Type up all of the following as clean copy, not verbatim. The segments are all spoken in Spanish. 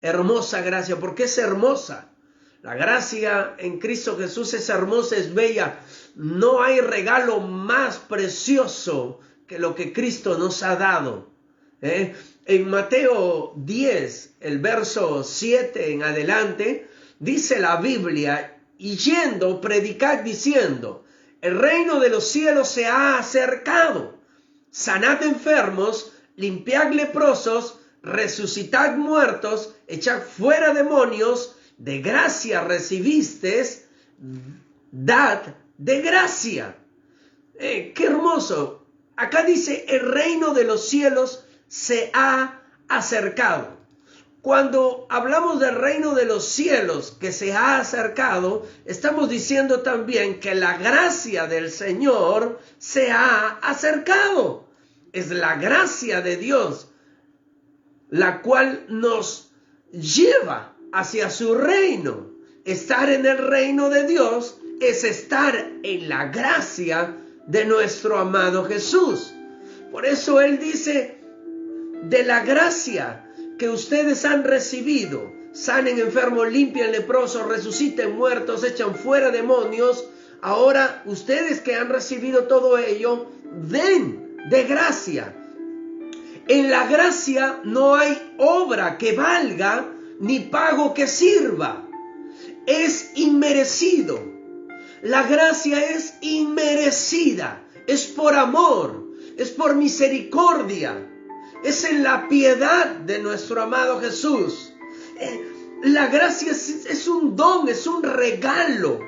hermosa gracia. ¿Por qué es hermosa? La gracia en Cristo Jesús es hermosa, es bella. No hay regalo más precioso que lo que Cristo nos ha dado. En Mateo 10, el verso 7 en adelante, dice la Biblia: y yendo, predicad diciendo, el reino de los cielos se ha acercado. Sanad enfermos, limpiad leprosos, resucitad muertos, echad fuera demonios. De gracia recibisteis, dad de gracia. Qué hermoso. Acá dice: el reino de los cielos se ha acercado. Cuando hablamos del reino de los cielos que se ha acercado, estamos diciendo también que la gracia del Señor se ha acercado. Es la gracia de Dios la cual nos lleva hacia su reino. Estar en el reino de Dios es estar en la gracia de nuestro amado Jesús. Por eso Él dice: de la gracia que ustedes han recibido, sanen enfermos, limpian leprosos, resuciten muertos, echan fuera demonios. Ahora ustedes que han recibido todo ello, den de gracia. En la gracia no hay obra que valga, ni pago que sirva. Es inmerecido. La gracia es inmerecida. Es por amor, es por misericordia. Es en la piedad de nuestro amado Jesús. La gracia es un don, es un regalo.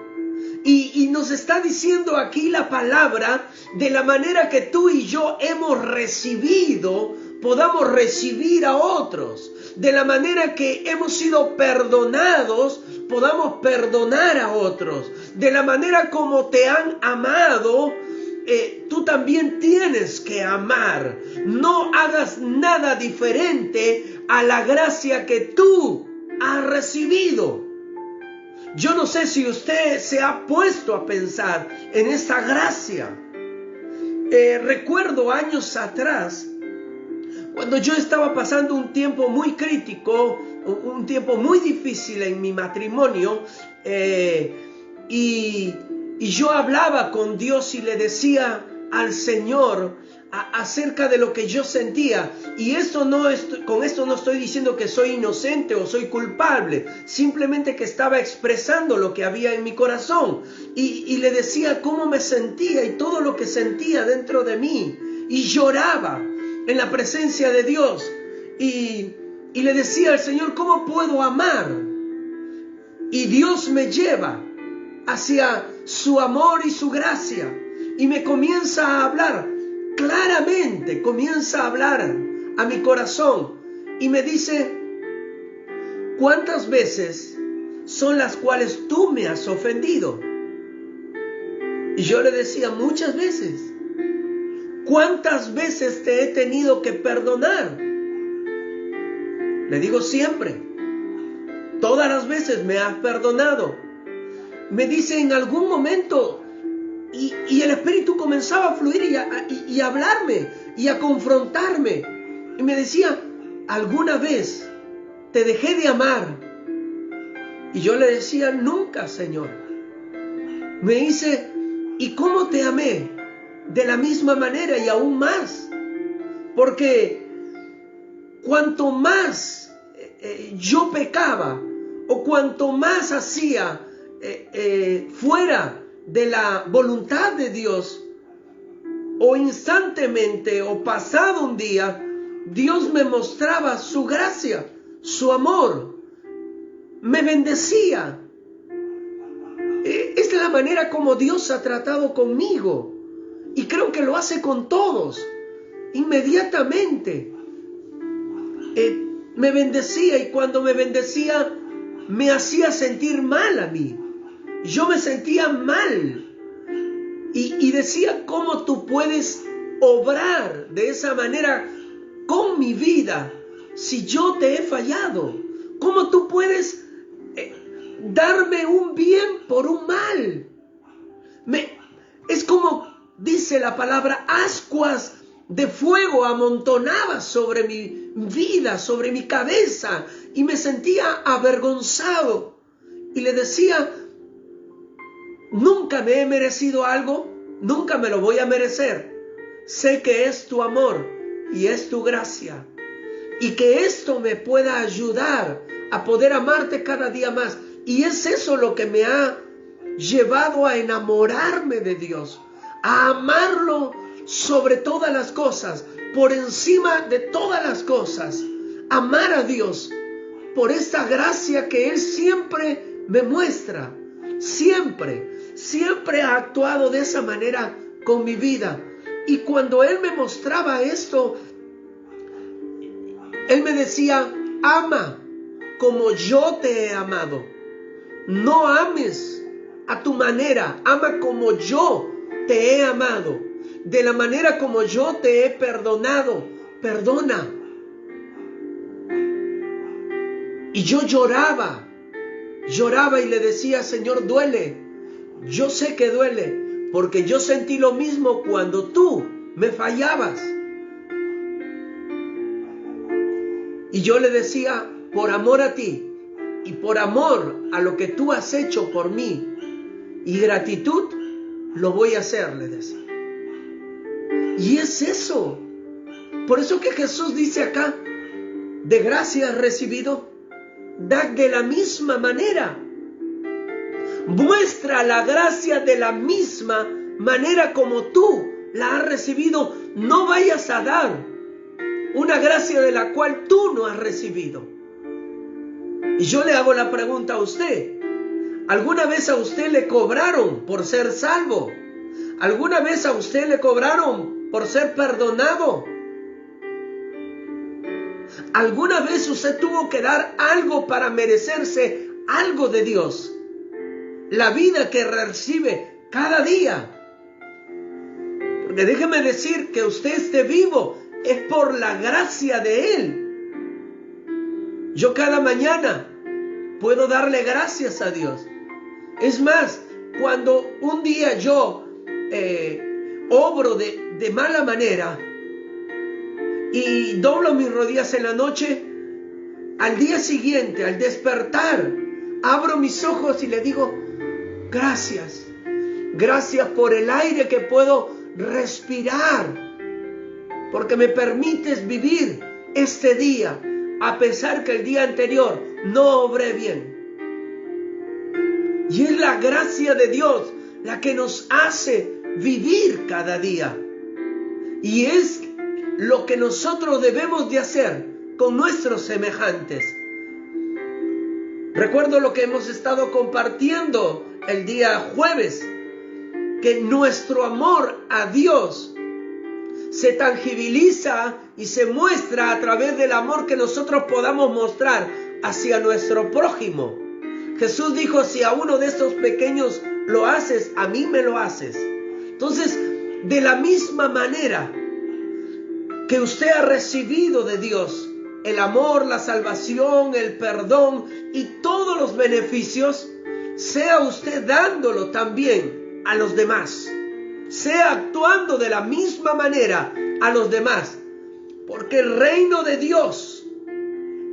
Y nos está diciendo aquí la palabra: de la manera que tú y yo hemos recibido, podamos recibir a otros. De la manera que hemos sido perdonados, podamos perdonar a otros. De la manera como te han amado, tú también tienes que amar. No hagas nada diferente a la gracia que tú has recibido. Yo no sé si usted se ha puesto a pensar en esta gracia. Recuerdo años atrás, cuando yo estaba pasando un tiempo muy crítico, un tiempo muy difícil en mi matrimonio, y yo hablaba con Dios y le decía al Señor acerca de lo que yo sentía. Y con esto no estoy diciendo que soy inocente o soy culpable, simplemente que estaba expresando lo que había en mi corazón. Y le decía cómo me sentía y todo lo que sentía dentro de mí. Y lloraba en la presencia de Dios. Y le decía al Señor: ¿cómo puedo amar? Y Dios me lleva hacia su amor y su gracia. Y me comienza a hablar claramente, comienza a hablar a mi corazón. Y me dice: ¿cuántas veces son las cuales tú me has ofendido? Y yo le decía: muchas veces. ¿Cuántas veces te he tenido que perdonar? Le digo: siempre. Todas las veces me has perdonado. Me dice: en algún momento, y el Espíritu comenzaba a fluir y a hablarme y a confrontarme. Y me decía: ¿alguna vez te dejé de amar? Y yo le decía: nunca, Señor. Me dice: ¿y cómo te amé? De la misma manera y aún más. Porque cuanto más yo pecaba, o cuanto más hacía fuera de la voluntad de Dios, o instantemente o pasado un día, Dios me mostraba su gracia, su amor, me bendecía. Es la manera como Dios ha tratado conmigo, y creo que lo hace con todos. Inmediatamente me bendecía, y cuando me bendecía me hacía sentir mal a mí. Yo me sentía mal y decía: ¿cómo tú puedes obrar de esa manera con mi vida si yo te he fallado? ¿Cómo tú puedes darme un bien por un mal? Es como dice la palabra: ascuas de fuego amontonadas sobre mi vida, sobre mi cabeza, y me sentía avergonzado. Y le decía, nunca me he merecido algo, nunca me lo voy a merecer. Sé que es tu amor y es tu gracia. Y que esto me pueda ayudar a poder amarte cada día más. Y es eso lo que me ha llevado a enamorarme de Dios, a amarlo sobre todas las cosas, por encima de todas las cosas. Amar a Dios por esta gracia que Él siempre me muestra. Siempre ha actuado de esa manera con mi vida. Y cuando Él me mostraba esto, Él me decía, ama como yo te he amado. No ames a tu manera, ama como yo te he amado. De la manera como yo te he perdonado, perdona. Y yo lloraba y le decía, Señor, duele. Yo sé que duele, porque yo sentí lo mismo cuando tú me fallabas. Y yo le decía, por amor a ti y por amor a lo que tú has hecho por mí y gratitud, lo voy a hacer, le decía. Y es eso. Por eso que Jesús dice acá, de gracia has recibido, da de la misma manera. Muestra la gracia de la misma manera como tú la has recibido. No vayas a dar una gracia de la cual tú no has recibido. Y yo le hago la pregunta a usted. ¿Alguna vez a usted le cobraron por ser salvo? ¿Alguna vez a usted le cobraron por ser perdonado? ¿Alguna vez usted tuvo que dar algo para merecerse algo de Dios? La vida que recibe cada día. Porque déjeme decir que usted esté vivo es por la gracia de Él. Yo cada mañana puedo darle gracias a Dios. Es más, cuando un día yo obro de mala manera y doblo mis rodillas en la noche, al día siguiente, al despertar, abro mis ojos y le digo, gracias. Gracias por el aire que puedo respirar, porque me permites vivir este día, a pesar que el día anterior no obré bien. Y es la gracia de Dios la que nos hace vivir cada día. Y es lo que nosotros debemos de hacer con nuestros semejantes. Recuerdo lo que hemos estado compartiendo el día jueves, que nuestro amor a Dios se tangibiliza y se muestra a través del amor que nosotros podamos mostrar hacia nuestro prójimo. Jesús dijo, si a uno de estos pequeños lo haces, a mí me lo haces. Entonces, de la misma manera que usted ha recibido de Dios el amor, la salvación, el perdón y todos los beneficios, sea usted dándolo también a los demás. Sea actuando de la misma manera a los demás. Porque el reino de Dios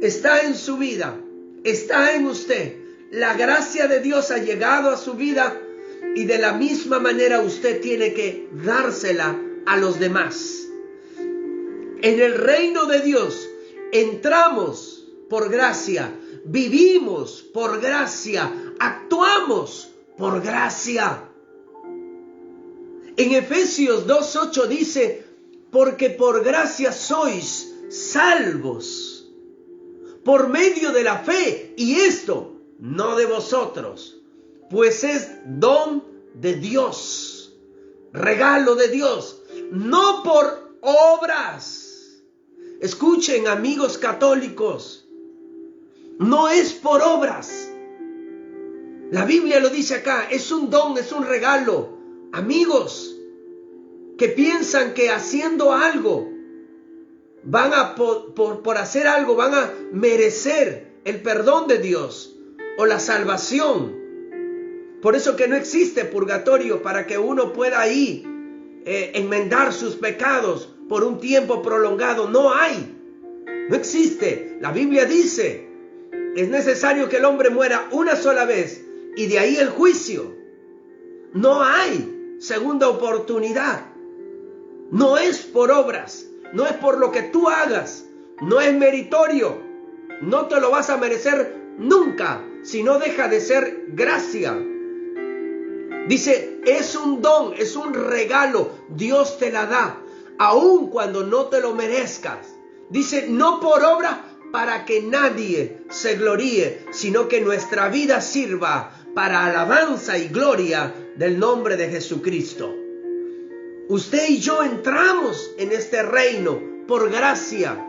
está en su vida, está en usted. La gracia de Dios ha llegado a su vida y de la misma manera usted tiene que dársela a los demás. En el reino de Dios entramos por gracia, vivimos por gracia, actuamos por gracia. En Efesios 2:8 dice, porque por gracia sois salvos, por medio de la fe, y esto no de vosotros, pues es don de Dios, regalo de Dios, no por obras. Escuchen, amigos católicos, no es por obras. La Biblia lo dice acá, es un don, es un regalo. Amigos que piensan que haciendo algo van a, por hacer algo, van a merecer el perdón de Dios o la salvación. Por eso que no existe purgatorio, para que uno pueda ahí enmendar sus pecados por un tiempo prolongado. No hay, no existe. La Biblia dice es necesario que el hombre muera una sola vez y de ahí el juicio. No hay segunda oportunidad. No es por obras, no es por lo que tú hagas, no es meritorio. No te lo vas a merecer nunca, si no deja de ser gracia. Dice, es un don, es un regalo, Dios te la da, aun cuando no te lo merezcas. Dice, no por obra para que nadie se gloríe, sino que nuestra vida sirva para alabanza y gloria del nombre de Jesucristo. Usted y yo entramos en este reino por gracia.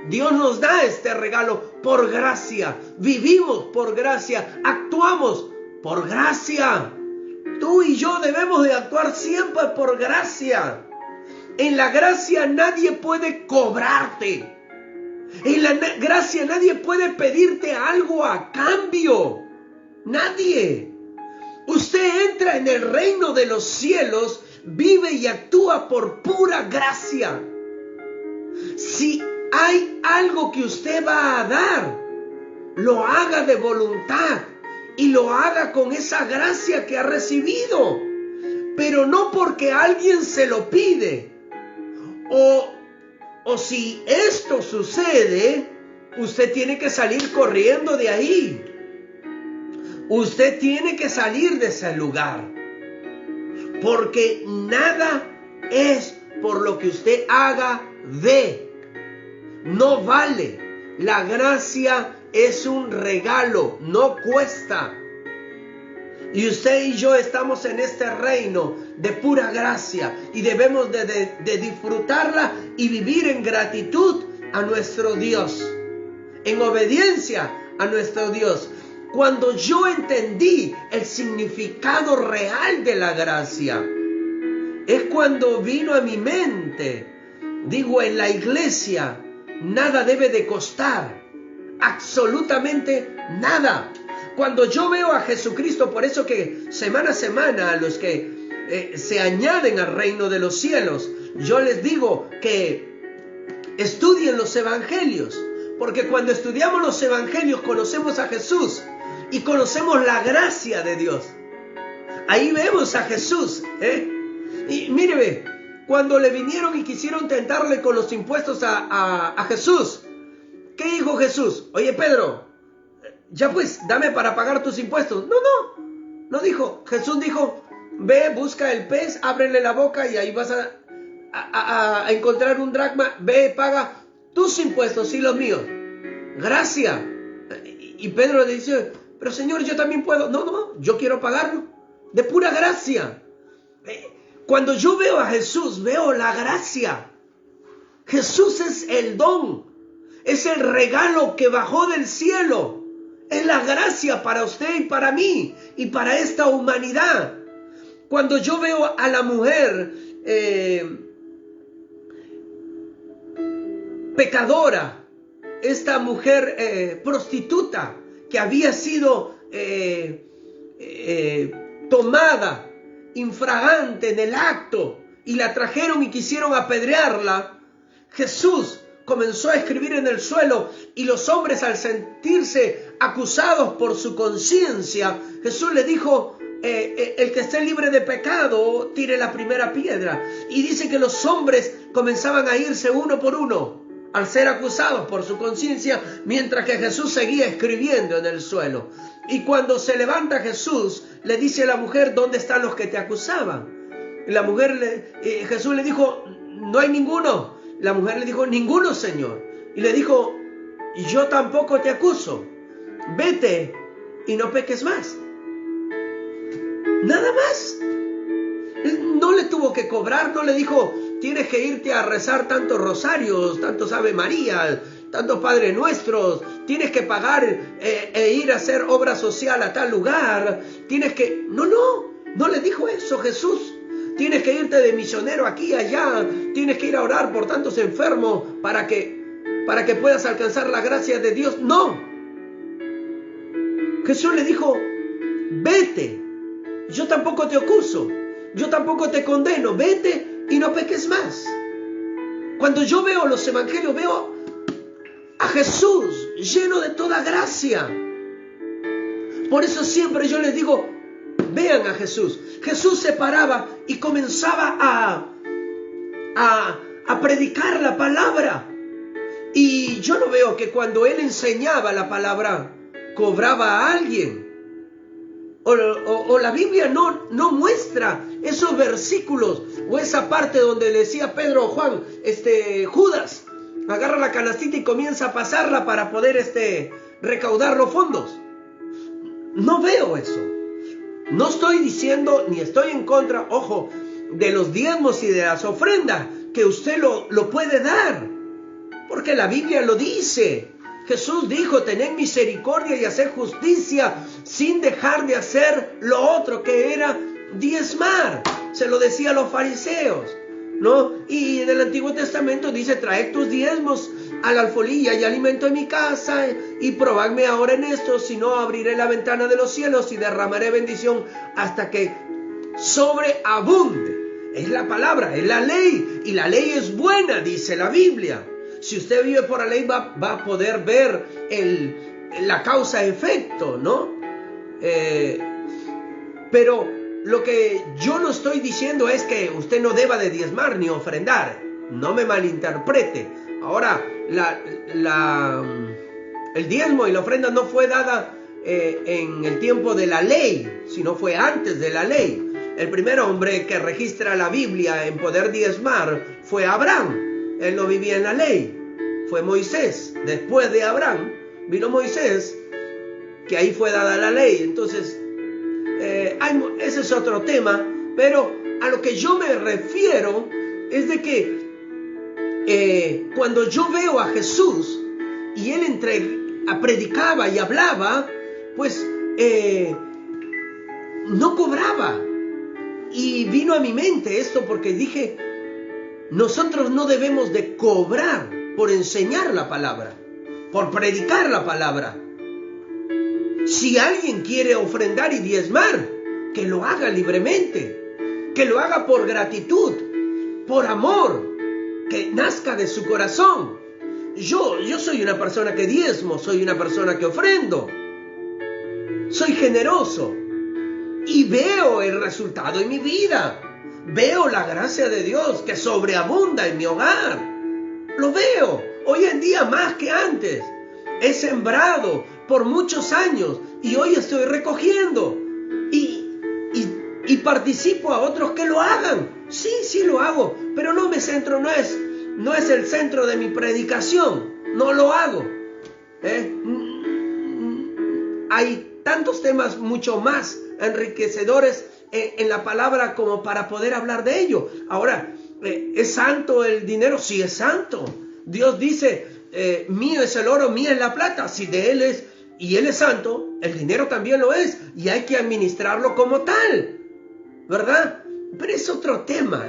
Dios nos da este regalo por gracia. Vivimos por gracia. Actuamos por gracia. Tú y yo debemos de actuar siempre por gracia. En la gracia nadie puede cobrarte. En la gracia nadie puede pedirte algo a cambio. Nadie. Usted entra en el reino de los cielos, vive y actúa por pura gracia. Si hay algo que usted va a dar, lo haga de voluntad y lo haga con esa gracia que ha recibido, pero no porque alguien se lo pide. O si esto sucede, usted tiene que salir corriendo de ahí. Usted tiene que salir de ese lugar. Porque nada es por lo que usted haga no vale. La gracia es un regalo, no cuesta. Y usted y yo estamos en este reino de pura gracia y debemos de disfrutarla y vivir en gratitud a nuestro Dios, en obediencia a nuestro Dios. Cuando yo entendí el significado real de la gracia, es cuando vino a mi mente, digo, en la iglesia nada debe de costar, absolutamente nada. Cuando yo veo a Jesucristo, por eso que semana a semana a los que se añaden al reino de los cielos, yo les digo que estudien los evangelios, porque cuando estudiamos los evangelios conocemos a Jesús y conocemos la gracia de Dios. Ahí vemos a Jesús, Y mire, cuando le vinieron y quisieron tentarle con los impuestos a Jesús, ¿qué dijo Jesús? Oye, Pedro, ya pues, dame para pagar tus impuestos. No dijo. Jesús dijo, ve, busca el pez, ábrele la boca y ahí vas a encontrar un dracma. Ve, paga tus impuestos y los míos. Gracia. Y Pedro le dice, pero Señor, yo también puedo. No, yo quiero pagarlo. De pura gracia. Cuando yo veo a Jesús, veo la gracia. Jesús es el don. Es el regalo que bajó del cielo. Es la gracia para usted y para mí y para esta humanidad. Cuando yo veo a la mujer pecadora, esta mujer prostituta que había sido tomada infragante en el acto y la trajeron y quisieron apedrearla, Jesús comenzó a escribir en el suelo y los hombres, al sentirse acusados por su conciencia, Jesús le dijo, el que esté libre de pecado tire la primera piedra. Y dice que los hombres comenzaban a irse uno por uno al ser acusados por su conciencia, mientras que Jesús seguía escribiendo en el suelo. Y cuando se levanta Jesús, le dice a la mujer, ¿dónde están los que te acusaban? Y la mujer, Jesús le dijo, no hay ninguno. La mujer le dijo, ninguno, Señor. Y le dijo, yo tampoco te acuso. Vete y no peques más. Nada más. No le tuvo que cobrar, no le dijo, tienes que irte a rezar tantos rosarios, tantos Ave María, tantos Padre Nuestros, tienes que pagar e ir a hacer obra social a tal lugar, tienes que... No le dijo eso Jesús. Tienes que irte de misionero aquí y allá, tienes que ir a orar por tantos enfermos para que puedas alcanzar la gracia de Dios. No. Jesús le dijo, vete, yo tampoco te acuso, yo tampoco te condeno, vete y no peques más. Cuando yo veo los evangelios, veo a Jesús. lleno de toda gracia. Por eso siempre yo les digo, vean a Jesús. Jesús se paraba y comenzaba a predicar la palabra. Y yo no veo que cuando él enseñaba la palabra, cobraba a alguien. O la Biblia no muestra esos versículos o esa parte donde decía Pedro o Juan, Judas, agarra la canastita y comienza a pasarla para poder recaudar los fondos. No veo eso. No estoy diciendo ni estoy en contra, ojo, de los diezmos y de las ofrendas, que usted lo puede dar, porque la Biblia lo dice. Jesús dijo, tened misericordia y hacer justicia sin dejar de hacer lo otro, que era diezmar. Se lo decía a los fariseos, ¿no? Y en el Antiguo Testamento dice, traed tus diezmos al alfolí y alimento en mi casa, y probadme ahora en esto, si no abriré la ventana de los cielos y derramaré bendición hasta que sobreabunde. Es la palabra, es la ley, y la ley es buena, dice la Biblia. Si usted vive por la ley va a poder ver la causa-efecto, ¿no? Pero lo que yo no estoy diciendo es que usted no deba de diezmar ni ofrendar. No me malinterprete. Ahora, el diezmo y la ofrenda no fue dada en el tiempo de la ley, sino fue antes de la ley. El primer hombre que registra la Biblia en poder diezmar fue Abraham. Él no vivía en la ley. Fue Moisés. Después de Abraham vino Moisés, que ahí fue dada la ley. Entonces, ese es otro tema. Pero a lo que yo me refiero es de que cuando yo veo a Jesús y él predicaba y hablaba, pues no cobraba. Y vino a mi mente esto porque dije, nosotros no debemos de cobrar por enseñar la palabra, por predicar la palabra. Si alguien quiere ofrendar y diezmar, que lo haga libremente, que lo haga por gratitud, por amor, que nazca de su corazón. Yo soy una persona que diezmo, soy una persona que ofrendo, soy generoso y veo el resultado en mi vida. Veo la gracia de Dios que sobreabunda en mi hogar. Lo veo hoy en día más que antes. He sembrado por muchos años y hoy estoy recogiendo. Y participo a otros que lo hagan. Sí lo hago, pero no me centro, no es el centro de mi predicación. No lo hago. Hay tantos temas mucho más enriquecedores en la palabra como para poder hablar de ello. Ahora, ¿es santo el dinero? Sí, es santo. Dios dice, mío es el oro, mía es la plata. Si de Él es, y Él es santo, el dinero también lo es, y hay que administrarlo como tal, ¿verdad? Pero es otro tema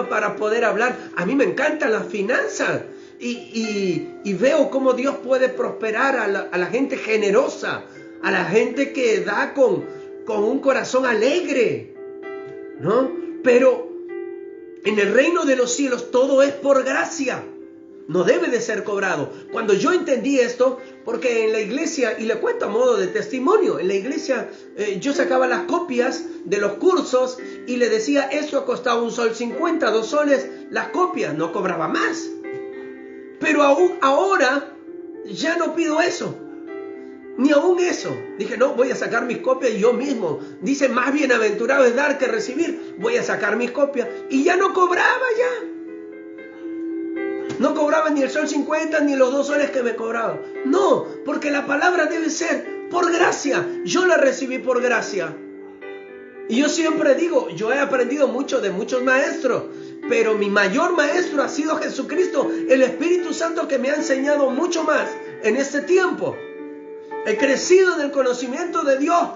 para poder hablar. A mí me encantan las finanzas y veo cómo Dios puede prosperar a la gente generosa, a la gente que da con un corazón alegre, ¿no? Pero en el reino de los cielos todo es por gracia, no debe de ser cobrado. Cuando yo entendí esto, porque en la iglesia, y le cuento a modo de testimonio, en la iglesia yo sacaba las copias de los cursos y le decía, esto ha costado $1.50, $2 las copias, no cobraba más. Pero ahora ya no pido eso. Ni aún eso. Dije, no, voy a sacar mis copias yo mismo. Dice, más bienaventurado es dar que recibir. Voy a sacar mis copias. Y ya no cobraba ya. No cobraba ni el $1.50 ni los $2 que me cobraba. No, porque la palabra debe ser por gracia. Yo la recibí por gracia. Y yo siempre digo, yo he aprendido mucho de muchos maestros, pero mi mayor maestro ha sido Jesucristo, el Espíritu Santo, que me ha enseñado mucho más en este tiempo. He crecido en el conocimiento de Dios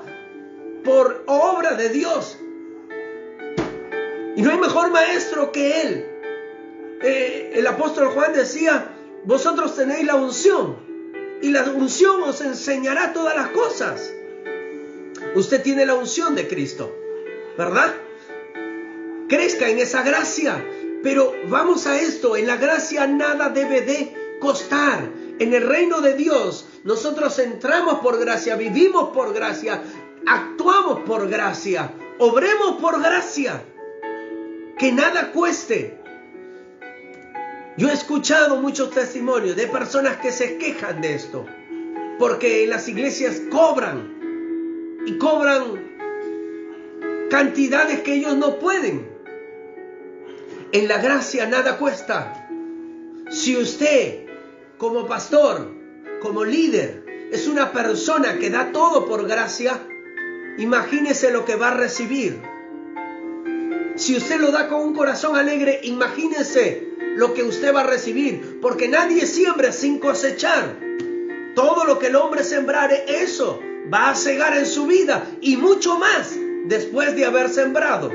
por obra de Dios. Y no hay mejor maestro que Él. El apóstol Juan decía, vosotros tenéis la unción y la unción os enseñará todas las cosas. Usted tiene la unción de Cristo, ¿verdad? Crezca en esa gracia. Pero vamos a esto, en la gracia nada debe de costar. En el reino de Dios, nosotros entramos por gracia, vivimos por gracia, actuamos por gracia, obremos por gracia. Que nada cueste. Yo he escuchado muchos testimonios de personas que se quejan de esto, porque en las iglesias cobran y cobran cantidades que ellos no pueden. En la gracia nada cuesta. Si usted, como pastor, como líder, es una persona que da todo por gracia, imagínese lo que va a recibir. Si usted lo da con un corazón alegre, imagínese lo que usted va a recibir, porque nadie siembra sin cosechar. Todo lo que el hombre sembrare, eso va a segar en su vida, y mucho más después de haber sembrado.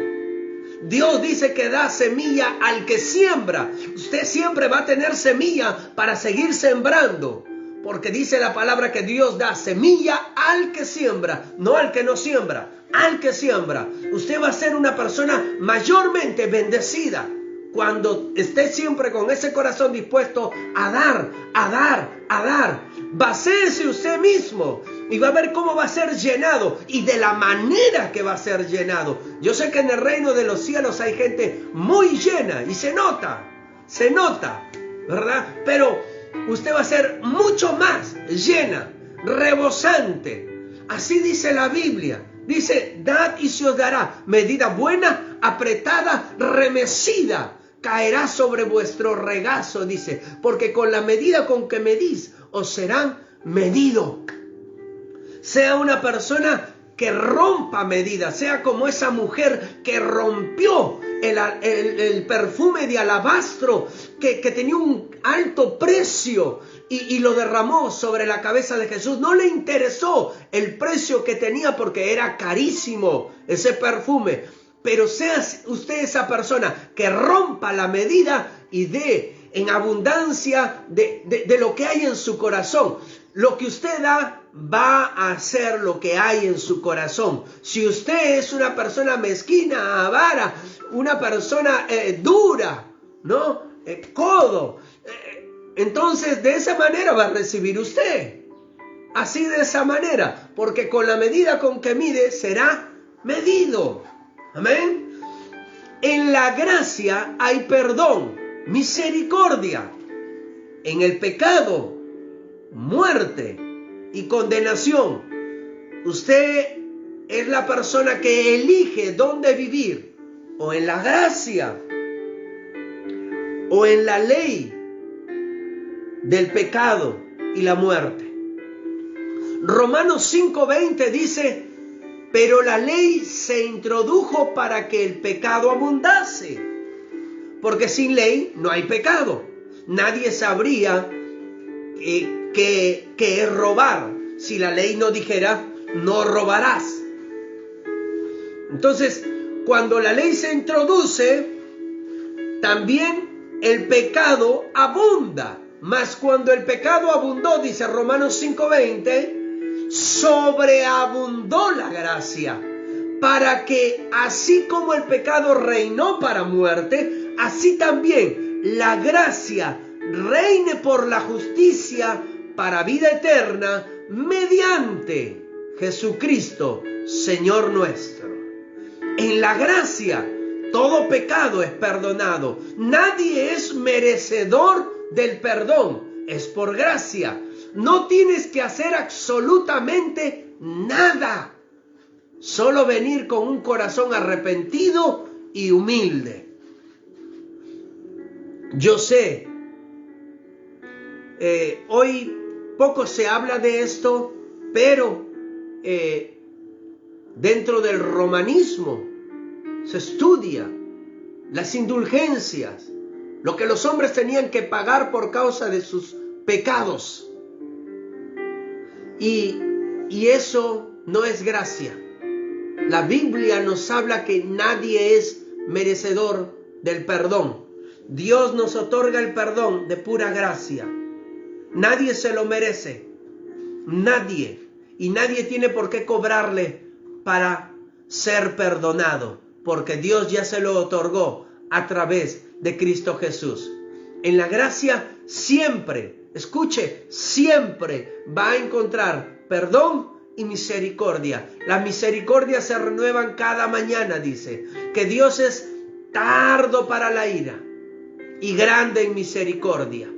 Dios dice que da semilla al que siembra. Usted siempre va a tener semilla para seguir sembrando, porque dice la palabra que Dios da semilla al que siembra, no al que no siembra, al que siembra. Usted va a ser una persona mayormente bendecida cuando esté siempre con ese corazón dispuesto a dar, a dar, a dar. Vacíese usted mismo y va a ver cómo va a ser llenado, y de la manera que va a ser llenado. Yo sé que en el reino de los cielos hay gente muy llena y se nota, ¿verdad? Pero usted va a ser mucho más llena, rebosante. Así dice la Biblia. Dice, dad y se os dará, medida buena, apretada, remecida, caerá sobre vuestro regazo, dice, porque con la medida con que medís, os serán medido. Sea una persona que rompa medidas, sea como esa mujer que rompió el perfume de alabastro que tenía un alto precio y lo derramó sobre la cabeza de Jesús. No le interesó el precio que tenía porque era carísimo ese perfume. Pero sea usted esa persona que rompa la medida y dé en abundancia de lo que hay en su corazón. Lo que usted da va a ser lo que hay en su corazón. Si usted es una persona mezquina, avara, una persona dura, ¿no? Codo, entonces de esa manera va a recibir usted. Así, de esa manera, porque con la medida con que mide será medido. Amén. En la gracia hay perdón, misericordia. En el pecado, muerte y condenación. Usted es la persona que elige dónde vivir, o en la gracia o en la ley del pecado y la muerte. Romanos 5:20 dice, pero la ley se introdujo para que el pecado abundase, porque sin ley no hay pecado. Nadie sabría que es robar si la ley no dijera no robarás. Entonces, cuando la ley se introduce, también el pecado abunda. Mas cuando el pecado abundó, dice Romanos 5:20, sobreabundó la gracia, para que así como el pecado reinó para muerte, así también la gracia reine por la justicia para vida eterna mediante Jesucristo, Señor nuestro. En la gracia todo pecado es perdonado. Nadie es merecedor del perdón. Es por gracia. No tienes que hacer absolutamente nada. Solo venir con un corazón arrepentido y humilde. Yo sé, hoy poco se habla de esto, pero dentro del romanismo se estudia las indulgencias, lo que los hombres tenían que pagar por causa de sus pecados. Y eso no es gracia. La Biblia nos habla que nadie es merecedor del perdón. Dios nos otorga el perdón de pura gracia. Nadie se lo merece. Nadie. Y nadie tiene por qué cobrarle para ser perdonado, porque Dios ya se lo otorgó a través de Cristo Jesús. En la gracia siempre escuche, siempre va a encontrar perdón y misericordia. Las misericordias se renuevan cada mañana, dice. Que Dios es tardo para la ira y grande en misericordia.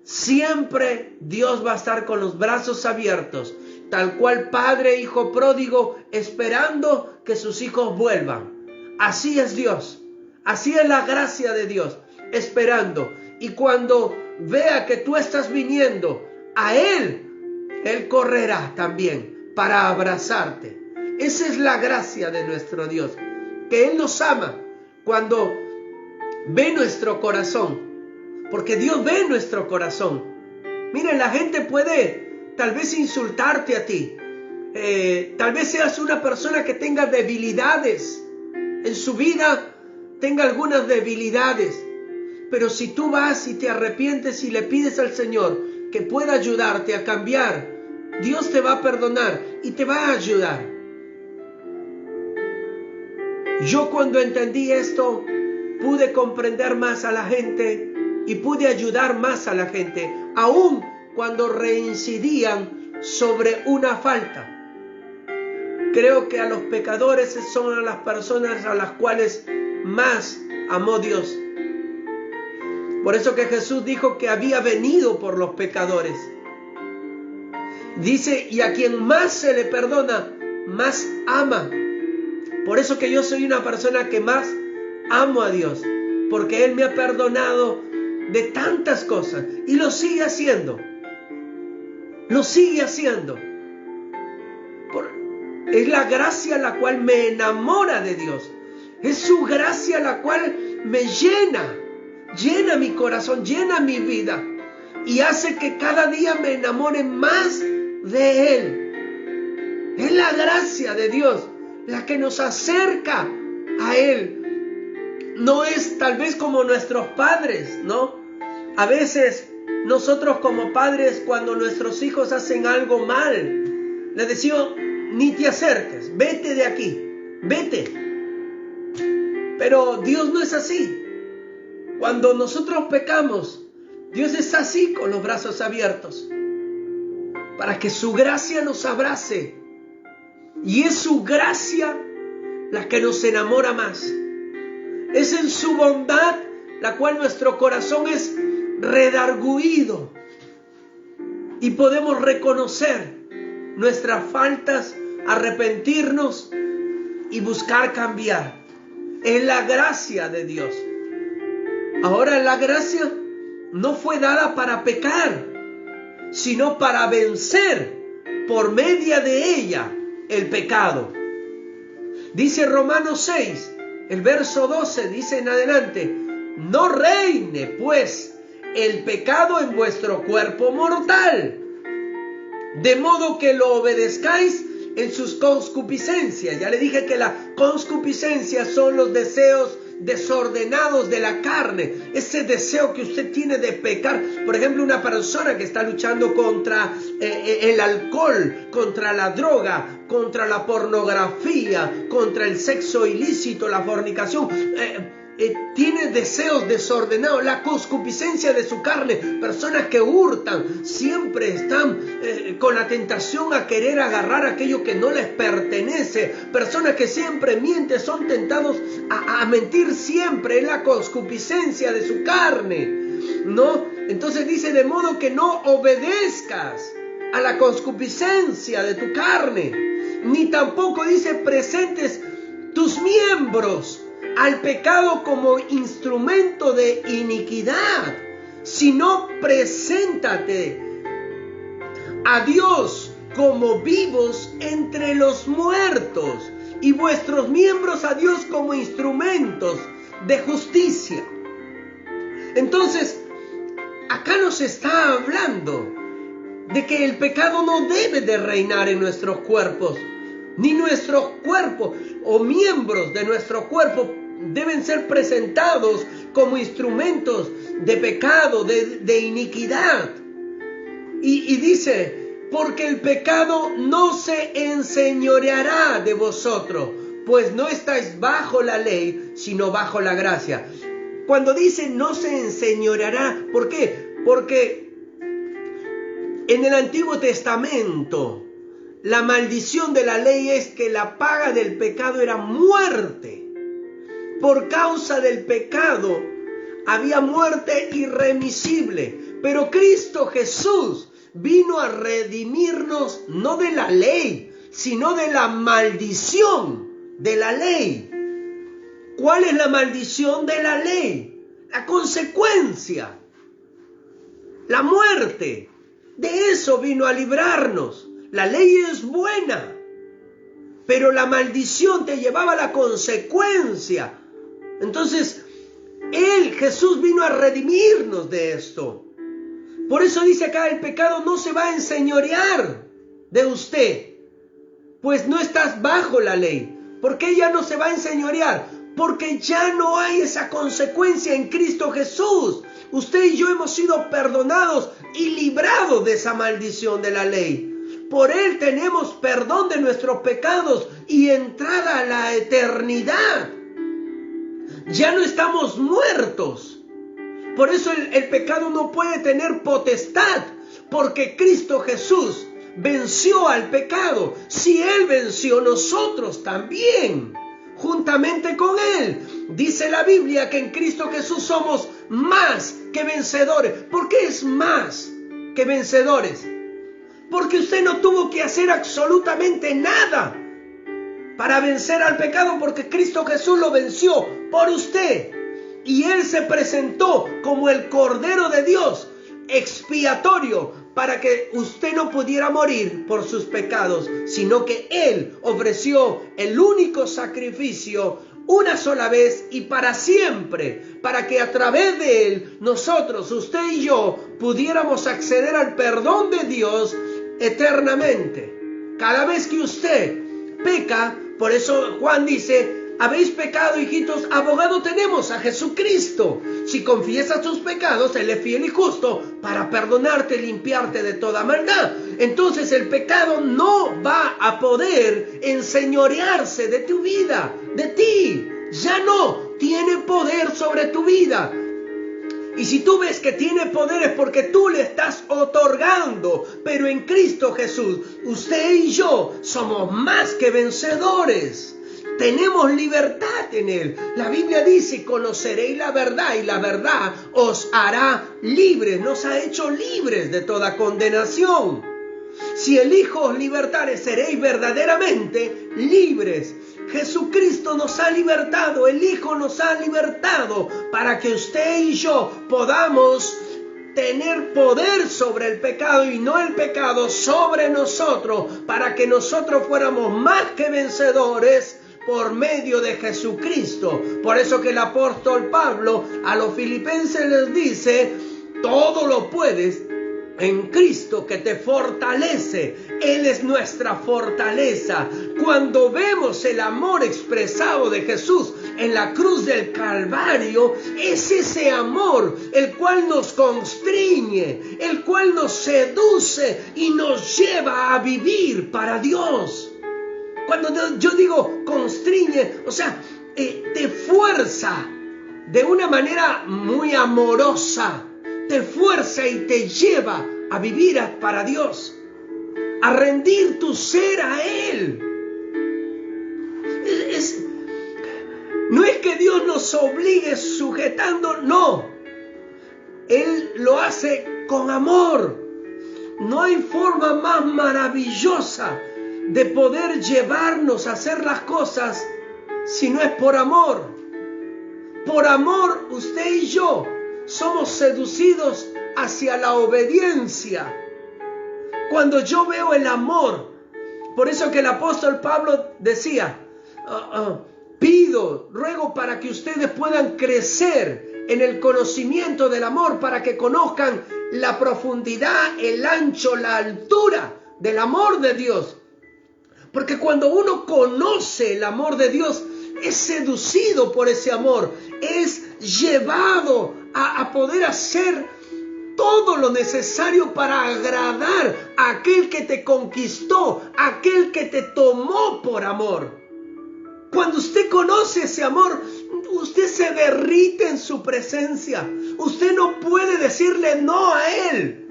Siempre Dios va a estar con los brazos abiertos, tal cual padre, hijo pródigo, esperando que sus hijos vuelvan. Así es Dios, así es la gracia de Dios, esperando. Y cuando vea que tú estás viniendo a Él correrá también para abrazarte. Esa es la gracia de nuestro Dios, que Él nos ama cuando ve nuestro corazón, porque Dios ve nuestro corazón. Miren, la gente puede tal vez insultarte a ti, tal vez seas una persona que tenga debilidades en su vida, tenga algunas debilidades, pero si tú vas y te arrepientes y le pides al Señor que pueda ayudarte a cambiar, Dios te va a perdonar y te va a ayudar. Yo cuando entendí esto, pude comprender más a la gente y pude ayudar más a la gente, aun cuando reincidían sobre una falta. Creo que a los pecadores son a las personas a las cuales más amó Dios. Por eso que Jesús dijo que había venido por los pecadores. Dice, y a quien más se le perdona, más ama. Por eso que yo soy una persona que más amo a Dios, porque Él me ha perdonado de tantas cosas y lo sigue haciendo. Lo sigue haciendo. Es la gracia la cual me enamora de Dios. Es su gracia la cual me llena mi corazón, llena mi vida y hace que cada día me enamore más de Él. Es la gracia de Dios la que nos acerca a Él. No es tal vez como nuestros padres, ¿no? A veces nosotros como padres, cuando nuestros hijos hacen algo mal, les decimos, ni te acerques, vete de aquí, vete. Pero Dios no es así. Cuando nosotros pecamos, Dios es así, con los brazos abiertos, para que su gracia nos abrace. Y es su gracia la que nos enamora más. Es en su bondad la cual nuestro corazón es redarguido y podemos reconocer nuestras faltas, arrepentirnos y buscar cambiar. Es la gracia de Dios. Ahora, la gracia no fue dada para pecar, sino para vencer por medio de ella el pecado. Dice Romanos 6, el verso 12, dice en adelante, no reine pues el pecado en vuestro cuerpo mortal, de modo que lo obedezcáis en sus concupiscencias. Ya le dije que la concupiscencia son los deseos desordenados de la carne, ese deseo que usted tiene de pecar. Por ejemplo, una persona que está luchando contra el alcohol, contra la droga, contra la pornografía, contra el sexo ilícito, la fornicación, tiene deseos desordenados, la concupiscencia de su carne. Personas que hurtan, siempre están con la tentación a querer agarrar aquello que no les pertenece. Personas que siempre mienten, son tentados a mentir siempre. Es la concupiscencia de su carne, ¿no? Entonces dice, de modo que no obedezcas a la concupiscencia de tu carne, ni tampoco dice presentes tus miembros al pecado como instrumento de iniquidad, sino preséntate a Dios como vivos entre los muertos y vuestros miembros a Dios como instrumentos de justicia. Entonces, acá nos está hablando de que el pecado no debe de reinar en nuestros cuerpos, ni nuestros cuerpos o miembros de nuestro cuerpo deben ser presentados como instrumentos de pecado, de iniquidad. Y dice, porque el pecado no se enseñoreará de vosotros, pues no estáis bajo la ley, sino bajo la gracia. Cuando dice no se enseñoreará, ¿por qué? Porque En el Antiguo Testamento, la maldición de la ley es que la paga del pecado era muerte. Por causa del pecado había muerte irremisible. Pero Cristo Jesús vino a redimirnos no de la ley, sino de la maldición de la ley. ¿Cuál es la maldición de la ley? La consecuencia, la muerte. De eso vino a librarnos. La ley es buena, pero la maldición te llevaba a la consecuencia. Entonces, Jesús vino a redimirnos de esto. Por eso dice acá, el pecado no se va a enseñorear de usted, pues no estás bajo la ley. ¿Por qué ya no se va a enseñorear? Porque ya no hay esa consecuencia en Cristo Jesús. Usted y yo hemos sido perdonados y librados de esa maldición de la ley. Por Él tenemos perdón de nuestros pecados y entrada a la eternidad. Ya no estamos muertos. Por eso el pecado no puede tener potestad, porque Cristo Jesús venció al pecado. Si Él venció, nosotros también, juntamente con Él. Dice la Biblia que en Cristo Jesús somos más que vencedores. ¿Por qué es más que vencedores? Porque usted no tuvo que hacer absolutamente nada para vencer al pecado, porque Cristo Jesús lo venció por usted. Y Él se presentó como el Cordero de Dios, expiatorio, para que usted no pudiera morir por sus pecados, sino que Él ofreció el único sacrificio una sola vez y para siempre, para que a través de Él, nosotros, usted y yo, pudiéramos acceder al perdón de Dios eternamente. Cada vez que usted peca, por eso Juan dice, habéis pecado, hijitos, abogado tenemos a Jesucristo. Si confiesas tus pecados, Él es fiel y justo para perdonarte y limpiarte de toda maldad. Entonces el pecado no va a poder enseñorearse de tu vida, de ti. Ya no tiene poder sobre tu vida. Y si tú ves que tiene poder es porque tú le estás otorgando. Pero en Cristo Jesús, usted y yo somos más que vencedores. Tenemos libertad en Él. La Biblia dice, conoceréis la verdad y la verdad os hará libres. Nos ha hecho libres de toda condenación. Si el Hijo os libertare, seréis verdaderamente libres. Jesucristo nos ha libertado, el Hijo nos ha libertado para que usted y yo podamos tener poder sobre el pecado y no el pecado sobre nosotros, para que nosotros fuéramos más que vencedores por medio de Jesucristo. Por eso que el apóstol Pablo a los filipenses les dice, todo lo puedes en Cristo que te fortalece. Él es nuestra fortaleza. Cuando vemos el amor expresado de Jesús en la cruz del Calvario, es ese amor el cual nos constriñe, el cual nos seduce y nos lleva a vivir para Dios. Cuando yo digo constriñe, o sea, te fuerza de una manera muy amorosa, te fuerza y te lleva a vivir para Dios, a rendir tu ser a Él. No es que Dios nos obligue sujetando, no. Él lo hace con amor. No hay forma más maravillosa de poder llevarnos a hacer las cosas si no es por amor. Por amor, usted y yo somos seducidos hacia la obediencia. Cuando yo veo el amor, por eso que el apóstol Pablo decía, pido, ruego para que ustedes puedan crecer en el conocimiento del amor, para que conozcan la profundidad, el ancho, la altura del amor de Dios. Porque cuando uno conoce el amor de Dios, es seducido por ese amor, es llevado a poder hacer todo lo necesario para agradar a aquel que te conquistó, a aquel que te tomó por amor. Cuando usted conoce ese amor, usted se derrite en su presencia. Usted no puede decirle no a Él.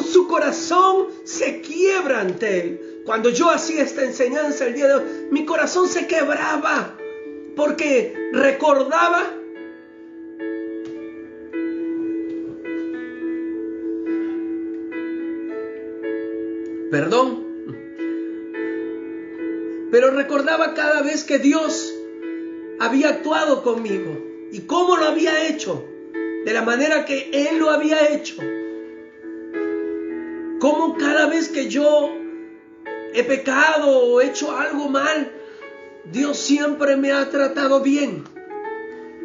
su corazón se quiebra ante Él. Cuando yo hacía esta enseñanza el día de hoy, mi corazón se quebraba porque recordaba pero recordaba cada vez que Dios había actuado conmigo y cómo lo había hecho, de la manera que Él lo había hecho. Cómo cada vez que yo he pecado o hecho algo mal, Dios siempre me ha tratado bien.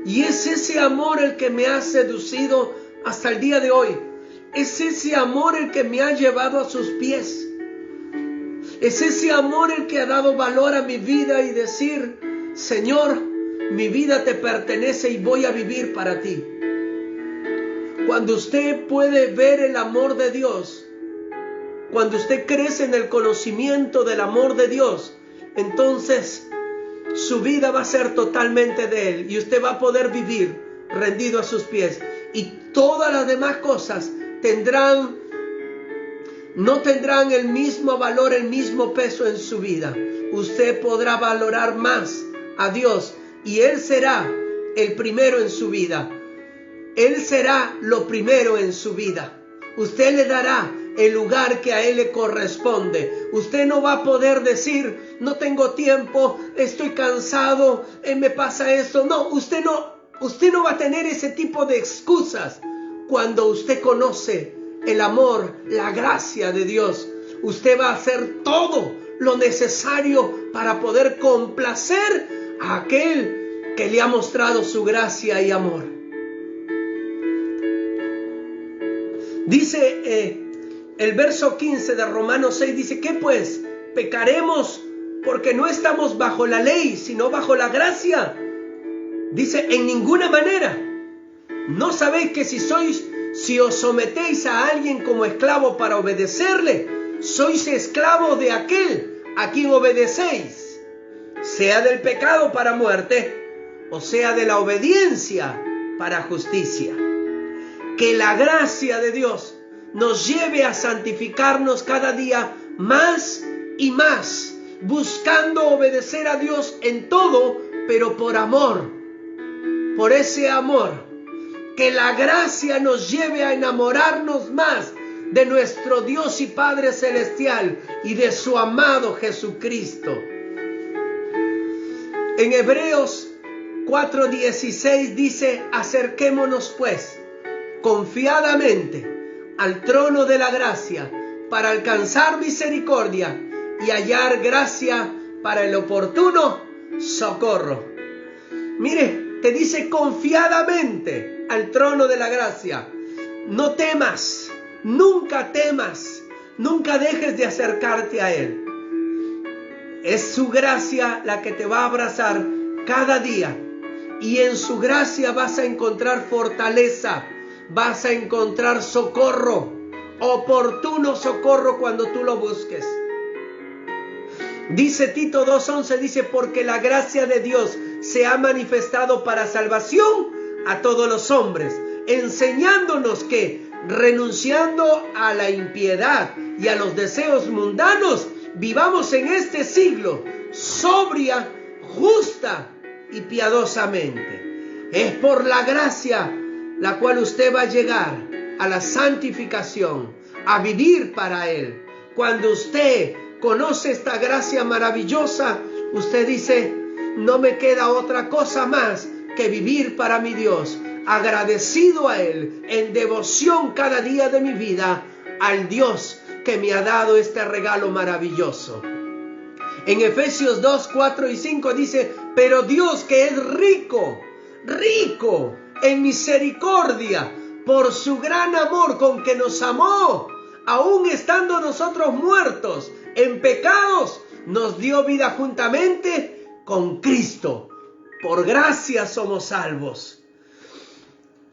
Y es ese amor el que me ha seducido hasta el día de hoy. Es ese amor el que me ha llevado a sus pies. Es ese amor el que ha dado valor a mi vida y decir: Señor, mi vida te pertenece y voy a vivir para ti. Cuando usted puede ver el amor de Dios, cuando usted crece en el conocimiento del amor de Dios, entonces su vida va a ser totalmente de Él y usted va a poder vivir rendido a sus pies. Y todas las demás cosas no tendrán el mismo valor, el mismo peso en su vida. Usted podrá valorar más a Dios y Él será el primero en su vida. Él será lo primero en su vida. Usted le dará el lugar que a Él le corresponde. Usted no va a poder decir: no tengo tiempo, estoy cansado, me pasa esto. No, usted no va a tener ese tipo de excusas. Cuando usted conoce el amor, la gracia de Dios, usted va a hacer todo lo necesario para poder complacer a aquel que le ha mostrado su gracia y amor. Dice el verso 15 de Romanos 6, dice: ¿qué pues? ¿Pecaremos porque no estamos bajo la ley, sino bajo la gracia? Dice: en ninguna manera. ¿No sabéis que si os sometéis a alguien como esclavo para obedecerle, sois esclavos de aquel a quien obedecéis, sea del pecado para muerte, o sea de la obediencia para justicia? Que la gracia de Dios nos lleve a santificarnos cada día más y más, buscando obedecer a Dios en todo, pero por amor, por ese amor. Que la gracia nos lleve a enamorarnos más de nuestro Dios y Padre Celestial y de su amado Jesucristo. En Hebreos 4:16 dice: acerquémonos pues confiadamente al trono de la gracia para alcanzar misericordia y hallar gracia para el oportuno socorro. Mire, te dice confiadamente al trono de la gracia. No temas, nunca dejes de acercarte a Él. Es su gracia la que te va a abrazar cada día, y en su gracia vas a encontrar fortaleza, vas a encontrar socorro, oportuno socorro cuando tú lo busques. Dice Tito 2:11, dice: porque la gracia de Dios se ha manifestado para salvación a todos los hombres, enseñándonos que, renunciando a la impiedad y a los deseos mundanos, vivamos en este siglo sobria, justa y piadosamente. Es por la gracia la cual usted va a llegar a la santificación, a vivir para Él. Cuando usted conoce esta gracia maravillosa, usted dice: no me queda otra cosa más que vivir para mi Dios, agradecido a Él, en devoción cada día de mi vida al Dios que me ha dado este regalo maravilloso. En Efesios 2, 4 y 5 dice: pero Dios, que es rico en misericordia, por su gran amor con que nos amó, aun estando nosotros muertos en pecados, nos dio vida juntamente con Cristo. Por gracia somos salvos.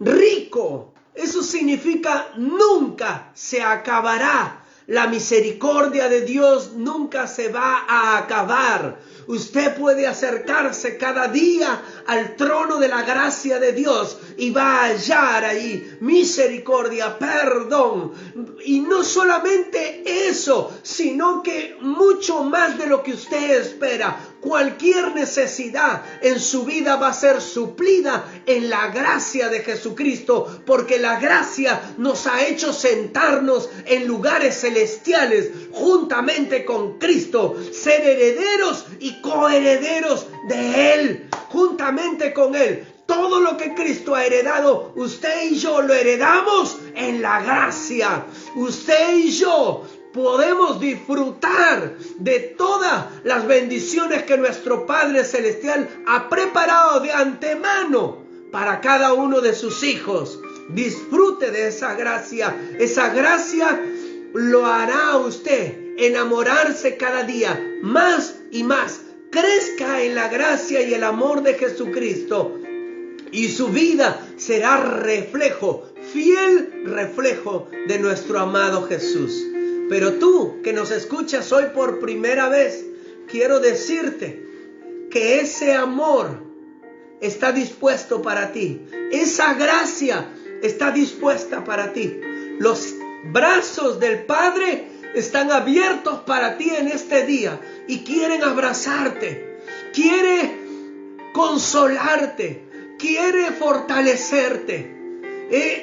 Rico, eso significa nunca se acabará La misericordia de Dios nunca se va a acabar. Usted puede acercarse cada día al trono de la gracia de Dios y va a hallar ahí misericordia, perdón. Y no solamente eso, sino que mucho más de lo que usted espera. Cualquier necesidad en su vida va a ser suplida en la gracia de Jesucristo, porque la gracia nos ha hecho sentarnos en lugares celestiales juntamente con Cristo, ser herederos y coherederos de Él, juntamente con Él. Todo lo que Cristo ha heredado, usted y yo lo heredamos en la gracia. Usted y yo podemos disfrutar de todas las bendiciones que nuestro Padre Celestial ha preparado de antemano para cada uno de sus hijos. Disfrute de esa gracia. Esa gracia lo hará a usted enamorarse cada día más y más. Crezca en la gracia y el amor de Jesucristo, y su vida será reflejo, fiel reflejo de nuestro amado Jesús. Pero tú que nos escuchas hoy por primera vez, quiero decirte que ese amor está dispuesto para ti. Esa gracia está dispuesta para ti. Los brazos del Padre están abiertos para ti en este día y quieren abrazarte, quiere consolarte, quiere fortalecerte.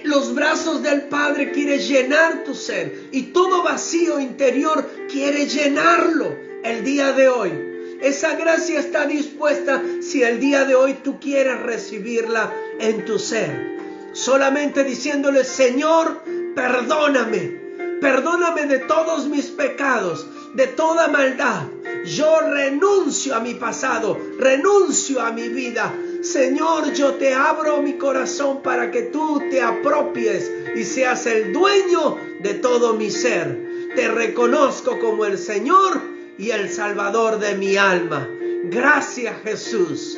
Los brazos del Padre quiere llenar tu ser, y todo vacío interior quiere llenarlo el día de hoy. Esa gracia está dispuesta si el día de hoy tú quieres recibirla en tu ser. Solamente diciéndole: Señor, perdóname. Perdóname de todos mis pecados, de toda maldad. Yo renuncio a mi pasado, renuncio a mi vida. Señor, yo te abro mi corazón para que tú te apropies y seas el dueño de todo mi ser. Te reconozco como el Señor y el Salvador de mi alma. Gracias, Jesús.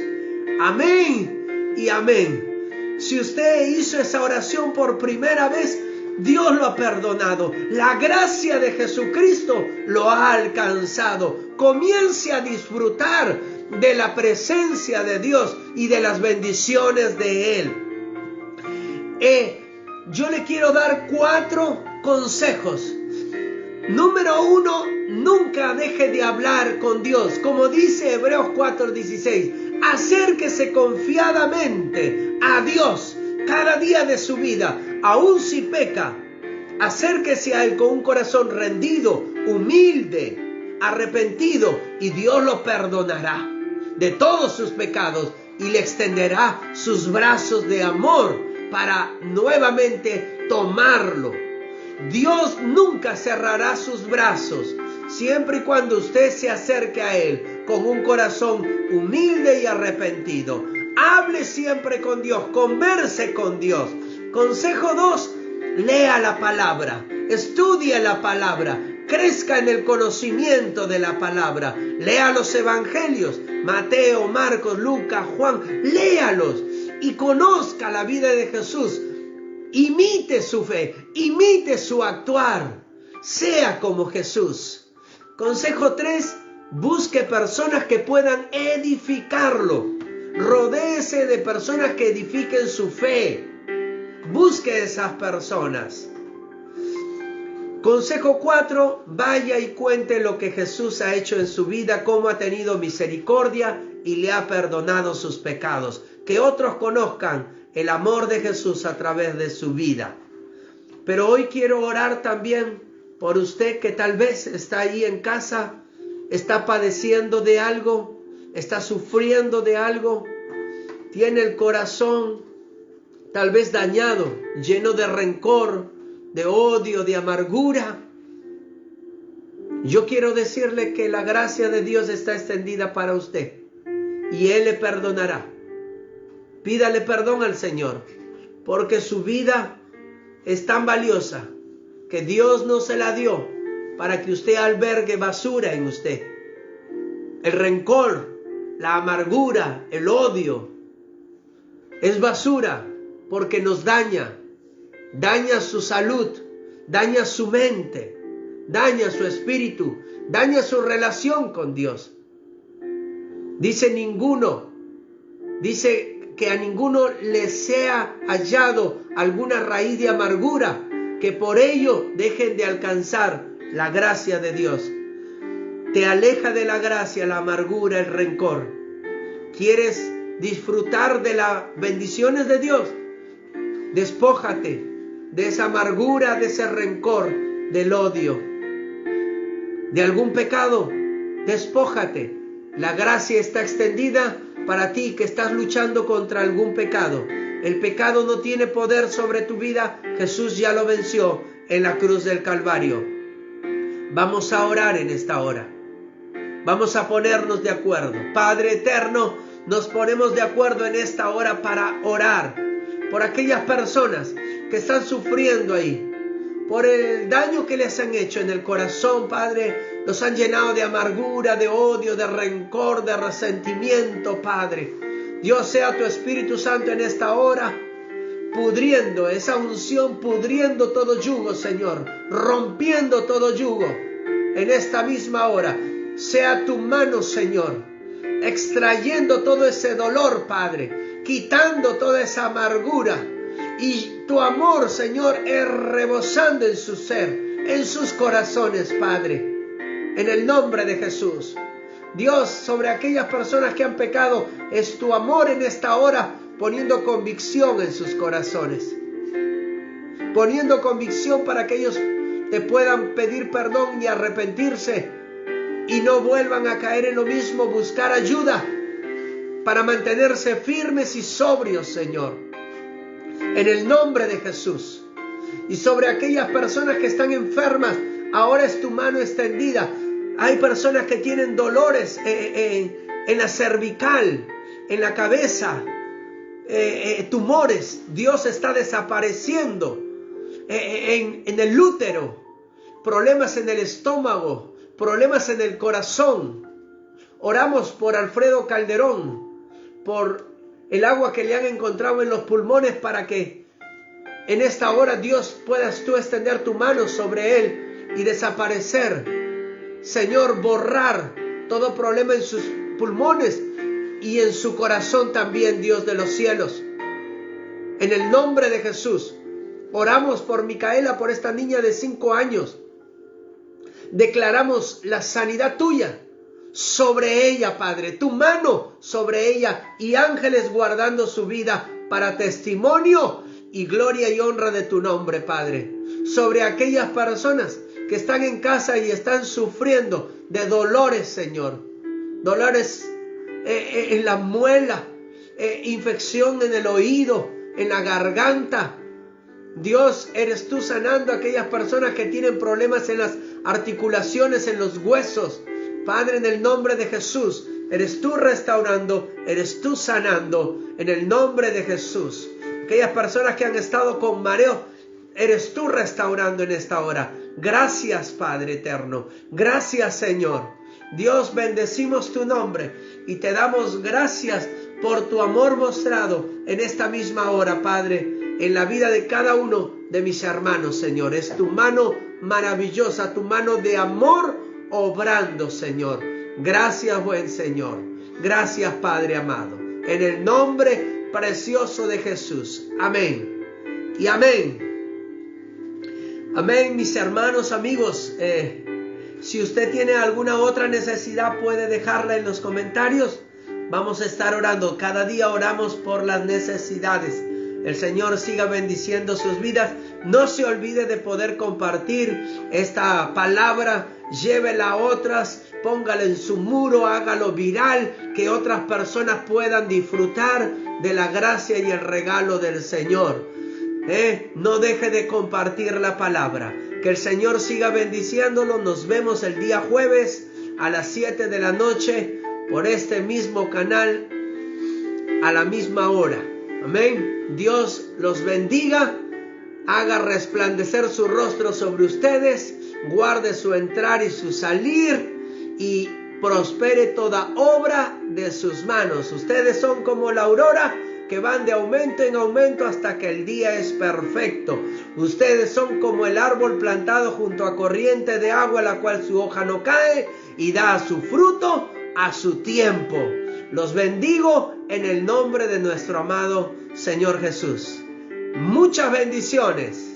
Amén y amén. Si usted hizo esa oración por primera vez, Dios lo ha perdonado. La gracia de Jesucristo lo ha alcanzado. Comience a disfrutar de la presencia de Dios y de las bendiciones de Él. Yo le quiero dar 4 consejos. Número 1, nunca deje de hablar con Dios. Como dice Hebreos 4:16, acérquese confiadamente a Dios cada día de su vida. Aún si peca, acérquese a Él con un corazón rendido, humilde, arrepentido, y Dios lo perdonará de todos sus pecados y le extenderá sus brazos de amor para nuevamente tomarlo. Dios nunca cerrará sus brazos siempre y cuando usted se acerque a Él con un corazón humilde y arrepentido. Hable siempre con Dios, converse con Dios. Consejo 2, lea la palabra, estudie la palabra, crezca en el conocimiento de la palabra. Lea los evangelios, Mateo, Marcos, Lucas, Juan, léalos y conozca la vida de Jesús. Imite su fe, imite su actuar, sea como Jesús. Consejo 3, busque personas que puedan edificarlo. Rodéese de personas que edifiquen su fe. Busque esas personas. Consejo 4, vaya y cuente lo que Jesús ha hecho en su vida, cómo ha tenido misericordia y le ha perdonado sus pecados. Que otros conozcan el amor de Jesús a través de su vida. Pero hoy quiero orar también por usted que tal vez está ahí en casa, está padeciendo de algo, está sufriendo de algo, tiene el corazón tal vez dañado, lleno de rencor, de odio, de amargura. Yo quiero decirle que la gracia de Dios está extendida para usted y Él le perdonará. Pídale perdón al Señor, porque su vida es tan valiosa que Dios no se la dio para que usted albergue basura en usted. El rencor, la amargura, el odio es basura porque nos daña su salud, daña su mente, daña su espíritu, daña su relación con Dios. Dice que a ninguno le sea hallado alguna raíz de amargura, que por ello dejen de alcanzar la gracia de Dios. Te aleja de la gracia la amargura, el rencor. ¿Quieres disfrutar de las bendiciones de Dios? Despójate de esa amargura, de ese rencor, del odio, de algún pecado. Despójate. La gracia está extendida para ti que estás luchando contra algún pecado. El pecado no tiene poder sobre tu vida. Jesús ya lo venció en la cruz del Calvario. Vamos a orar en esta hora. Vamos a ponernos de acuerdo. Padre eterno, nos ponemos de acuerdo en esta hora para orar por aquellas personas que están sufriendo ahí, por el daño que les han hecho en el corazón, Padre. Los han llenado de amargura, de odio, de rencor, de resentimiento, Padre. Dios, sea tu Espíritu Santo en esta hora, pudriendo esa unción, pudriendo todo yugo, Señor, rompiendo todo yugo. En esta misma hora, sea tu mano, Señor, extrayendo todo ese dolor, Padre, quitando toda esa amargura, y tu amor, Señor, rebosando en su ser, en sus corazones, Padre. En el nombre de Jesús. Dios, sobre aquellas personas que han pecado, es tu amor en esta hora, poniendo convicción en sus corazones. Poniendo convicción para que ellos te puedan pedir perdón y arrepentirse, y no vuelvan a caer en lo mismo, buscar ayuda para mantenerse firmes y sobrios, Señor. En el nombre de Jesús. Y sobre aquellas personas que están enfermas, ahora es tu mano extendida. Hay personas que tienen dolores en la cervical, en la cabeza, tumores. Dios está desapareciendo en el útero, problemas en el estómago, problemas en el corazón. Oramos por Alfredo Calderón, por el agua que le han encontrado en los pulmones, para que en esta hora, Dios, puedas tú extender tu mano sobre él y desaparecer. Señor, borrar todo problema en sus pulmones y en su corazón también, Dios de los cielos. En el nombre de Jesús, oramos por Micaela, por esta niña de 5 años. Declaramos la sanidad tuya sobre ella, Padre, tu mano sobre ella, y ángeles guardando su vida para testimonio y gloria y honra de tu nombre, Padre. Sobre aquellas personas que están en casa y están sufriendo de dolores, Señor. Dolores en la muela, infección en el oído, en la garganta. Dios, eres tú sanando a aquellas personas que tienen problemas en las articulaciones, en los huesos. Padre, en el nombre de Jesús, eres tú restaurando, eres tú sanando, en el nombre de Jesús. Aquellas personas que han estado con mareo, eres tú restaurando en esta hora. Gracias, Padre eterno. Gracias, Señor. Dios, bendecimos tu nombre y te damos gracias por tu amor mostrado en esta misma hora, Padre, en la vida de cada uno de mis hermanos, Señor. Es tu mano maravillosa, tu mano de amor obrando, Señor. Gracias, buen Señor. Gracias, Padre amado. En el nombre precioso de Jesús. Amén. Y amén. Amén, mis hermanos, amigos. Si usted tiene alguna otra necesidad, puede dejarla en los comentarios. Vamos a estar orando. Cada día oramos por las necesidades. El Señor siga bendiciendo sus vidas. No se olvide de poder compartir esta palabra. Llévela a otras. Póngala en su muro. Hágalo viral. Que otras personas puedan disfrutar de la gracia y el regalo del Señor. No deje de compartir la palabra. Que el Señor siga bendiciéndolo. Nos vemos el día jueves a las 7 de la noche por este mismo canal a la misma hora. Amén. Dios los bendiga. Haga resplandecer su rostro sobre ustedes. Guarde su entrar y su salir. Y prospere toda obra de sus manos. Ustedes son como la aurora que van de aumento en aumento hasta que el día es perfecto. Ustedes son como el árbol plantado junto a corriente de agua, la cual su hoja no cae y da su fruto a su tiempo. Los bendigo en el nombre de nuestro amado Señor Jesús. Muchas bendiciones.